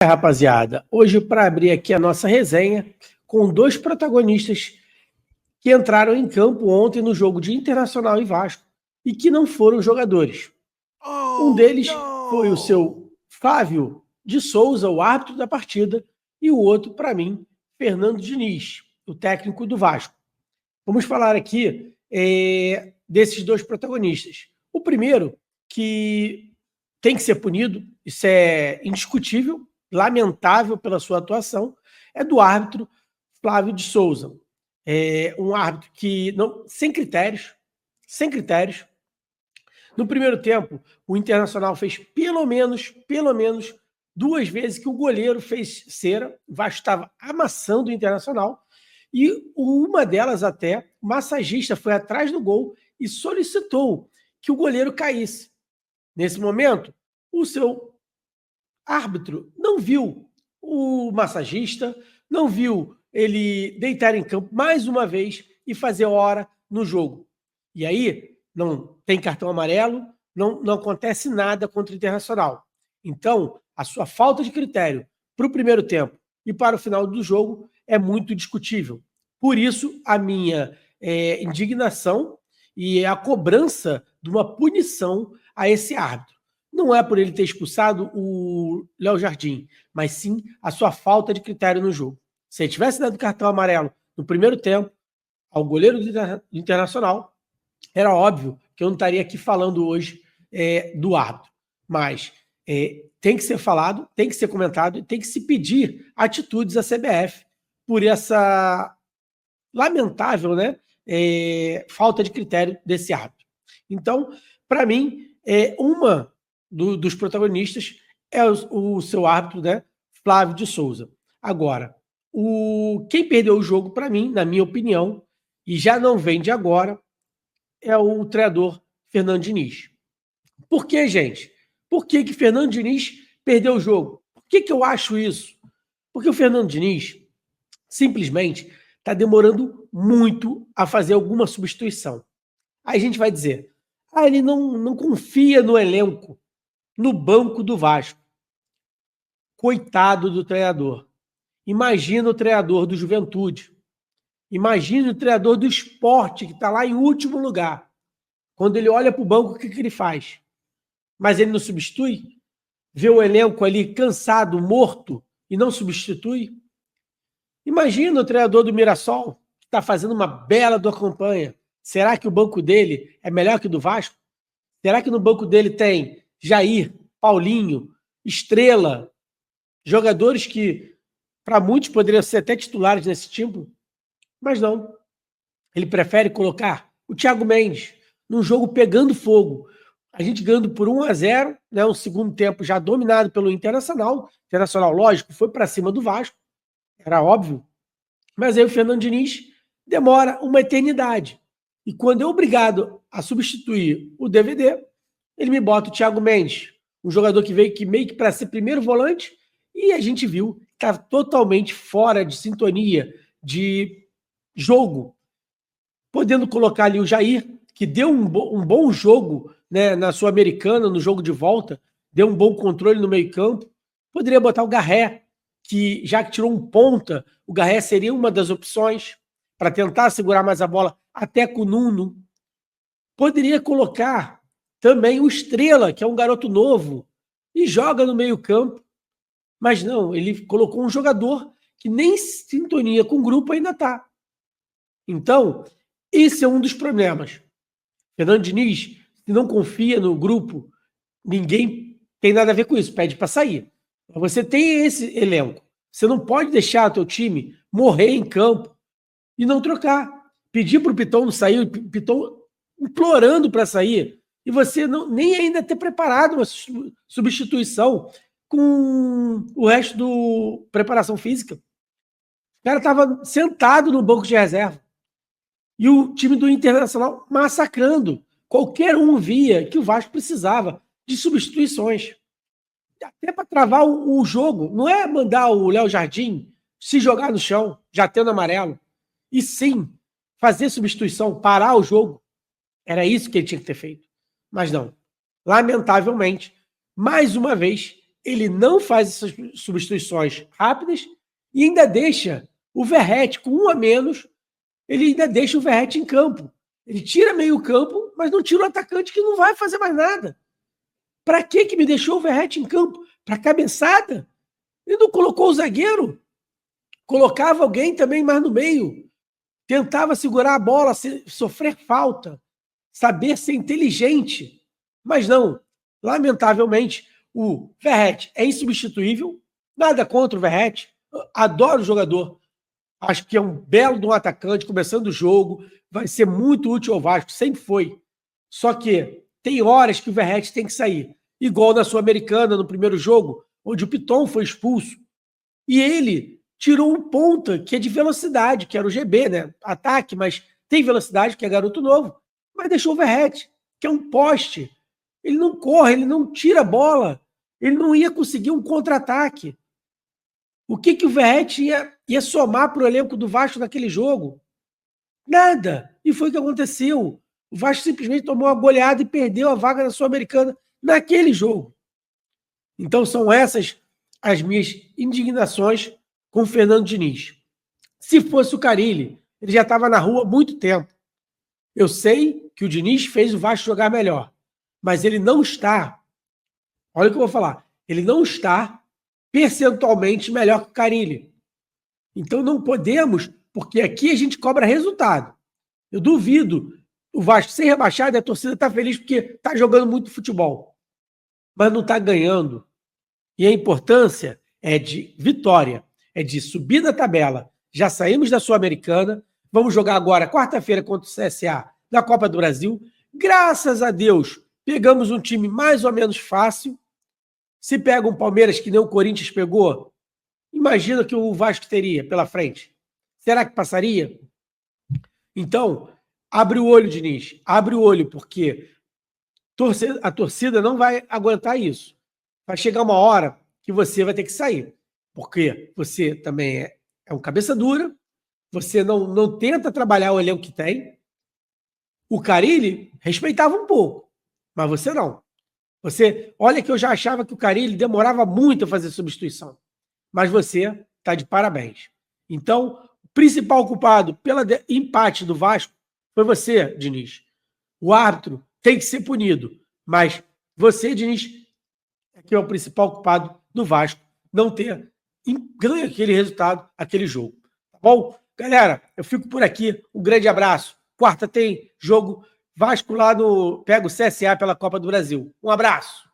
Rapaziada, hoje para abrir aqui a nossa resenha com dois protagonistas que entraram em campo ontem no jogo de Internacional e Vasco e que não foram jogadores. Um deles foi o seu Flávio de Souza, o árbitro da partida, e o outro, para mim, Fernando Diniz, o técnico do Vasco. Vamos falar aqui desses dois protagonistas. O primeiro, que tem que ser punido, isso é indiscutível, lamentável pela sua atuação, é do árbitro Flávio de Souza. É um árbitro que, sem critérios. No primeiro tempo, o Internacional fez pelo menos duas vezes que o goleiro fez cera, o Vasco estava amassando o Internacional, e uma delas até, o massagista foi atrás do gol e solicitou que o goleiro caísse. Nesse momento, o seu árbitro não viu o massagista, não viu ele deitar em campo mais uma vez e fazer hora no jogo. E aí não tem cartão amarelo, não acontece nada contra o Internacional. Então, a sua falta de critério para o primeiro tempo e para o final do jogo é muito discutível. Por isso, a minha indignação e a cobrança de uma punição a esse árbitro. Não é por ele ter expulsado o Léo Jardim, mas sim a sua falta de critério no jogo. Se ele tivesse dado cartão amarelo no primeiro tempo ao goleiro do Internacional, era óbvio que eu não estaria aqui falando hoje do árbitro. Mas tem que ser falado, tem que ser comentado, tem que se pedir atitudes à CBF por essa lamentável, falta de critério desse árbitro. Então, para mim, uma dos protagonistas é o seu árbitro, Flávio de Souza. Agora, quem perdeu o jogo, para mim, na minha opinião, e já não vem de agora, é o treinador Fernando Diniz. Por que, gente? Por que Fernando Diniz perdeu o jogo? Por que eu acho isso? Porque o Fernando Diniz simplesmente está demorando muito a fazer alguma substituição. Aí a gente vai dizer, ele não confia no elenco, no banco do Vasco. Coitado do treinador. Imagina o treinador do Juventude. Imagina o treinador do Sport, que está lá em último lugar. Quando ele olha para o banco, o que ele faz? Mas ele não substitui? Vê o elenco ali cansado, morto, e não substitui? Imagina o treinador do Mirassol, que está fazendo uma bela campanha. Será que o banco dele é melhor que o do Vasco? Será que no banco dele tem Jair, Paulinho, Estrela, jogadores que, para muitos, poderiam ser até titulares nesse time? Mas não. Ele prefere colocar o Thiago Mendes num jogo pegando fogo. A gente ganhando por 1-0, um segundo tempo já dominado pelo Internacional. Internacional, lógico, foi para cima do Vasco. Era óbvio. Mas aí o Fernando Diniz demora uma eternidade. E quando é obrigado a substituir o DVD, ele me bota o Thiago Mendes, um jogador que veio meio que para ser primeiro volante, e a gente viu que está totalmente fora de sintonia, de jogo. Podendo colocar ali o Jair, que deu um bom jogo na Sul-Americana, no jogo de volta, deu um bom controle no meio-campo. Poderia botar o Garré, que já que tirou um ponta, o Garré seria uma das opções para tentar segurar mais a bola, até com o Nuno. Poderia colocar também o Estrela, que é um garoto novo, e joga no meio-campo. Mas não, ele colocou um jogador que nem sintonia com o grupo ainda está. Então, esse é um dos problemas. Fernando Diniz, se não confia no grupo, ninguém tem nada a ver com isso, pede para sair. Você tem esse elenco. Você não pode deixar o teu time morrer em campo e não trocar. Pedir para o Piton não sair, o Piton implorando para sair, e você nem ainda ter preparado uma substituição com o resto do preparação física. O cara estava sentado no banco de reserva. E o time do Internacional massacrando. Qualquer um via que o Vasco precisava de substituições. Até para travar o jogo. Não é mandar o Léo Jardim se jogar no chão, já tendo amarelo. E sim, fazer substituição, parar o jogo. Era isso que ele tinha que ter feito. Mas não. Lamentavelmente, mais uma vez, ele não faz essas substituições rápidas e ainda deixa o Verratti com 1 a menos, ele ainda deixa o Verratti em campo. Ele tira meio campo, mas não tira o atacante que não vai fazer mais nada. Para que me deixou o Verratti em campo? Para cabeçada? Ele não colocou o zagueiro. Colocava alguém também mais no meio. Tentava segurar a bola, sofrer falta, saber ser inteligente. Mas não. Lamentavelmente, o Verratti é insubstituível. Nada contra o Verratti. Adoro o jogador. Acho que é um belo de um atacante, começando o jogo. Vai ser muito útil ao Vasco. Sempre foi. Só que tem horas que o Verratti tem que sair. Igual na Sul-Americana, no primeiro jogo, onde o Piton foi expulso. E ele tirou um ponta que é de velocidade, que era o GB, né? Ataque, mas tem velocidade, que é garoto novo. Mas deixou o Verratti, que é um poste. Ele não corre, ele não tira a bola. Ele não ia conseguir um contra-ataque. O que o Verratti ia somar para o elenco do Vasco naquele jogo? Nada. E foi o que aconteceu. O Vasco simplesmente tomou uma goleada e perdeu a vaga da Sul-Americana naquele jogo. Então são essas as minhas indignações com o Fernando Diniz. Se fosse o Carille, ele já estava na rua há muito tempo. Eu sei que o Diniz fez o Vasco jogar melhor, mas ele não está, olha o que eu vou falar, ele não está percentualmente melhor que o Carille. Então não podemos, porque aqui a gente cobra resultado. Eu duvido o Vasco ser rebaixado e a torcida está feliz porque está jogando muito futebol, mas não está ganhando. E a importância é de vitória, é de subir na tabela. Já saímos da Sul-Americana, vamos jogar agora, quarta-feira, contra o CSA, na Copa do Brasil. Graças a Deus, pegamos um time mais ou menos fácil. Se pega um Palmeiras que nem o Corinthians pegou, imagina que o Vasco teria pela frente. Será que passaria? Então, abre o olho, Diniz. Abre o olho, porque a torcida não vai aguentar isso. Vai chegar uma hora que você vai ter que sair. Porque você também é um cabeça dura, você não tenta trabalhar o elenco que tem. O Carille respeitava um pouco, mas você não. Olha que eu já achava que o Carille demorava muito a fazer substituição. Mas você está de parabéns. Então, o principal culpado pelo empate do Vasco foi você, Diniz. O árbitro tem que ser punido, mas você, Diniz, que é o principal culpado do Vasco não ter ganho aquele resultado, aquele jogo. Tá bom? Galera, eu fico por aqui. Um grande abraço. Quarta tem jogo Vasco lá no... Pega o CSA pela Copa do Brasil. Um abraço.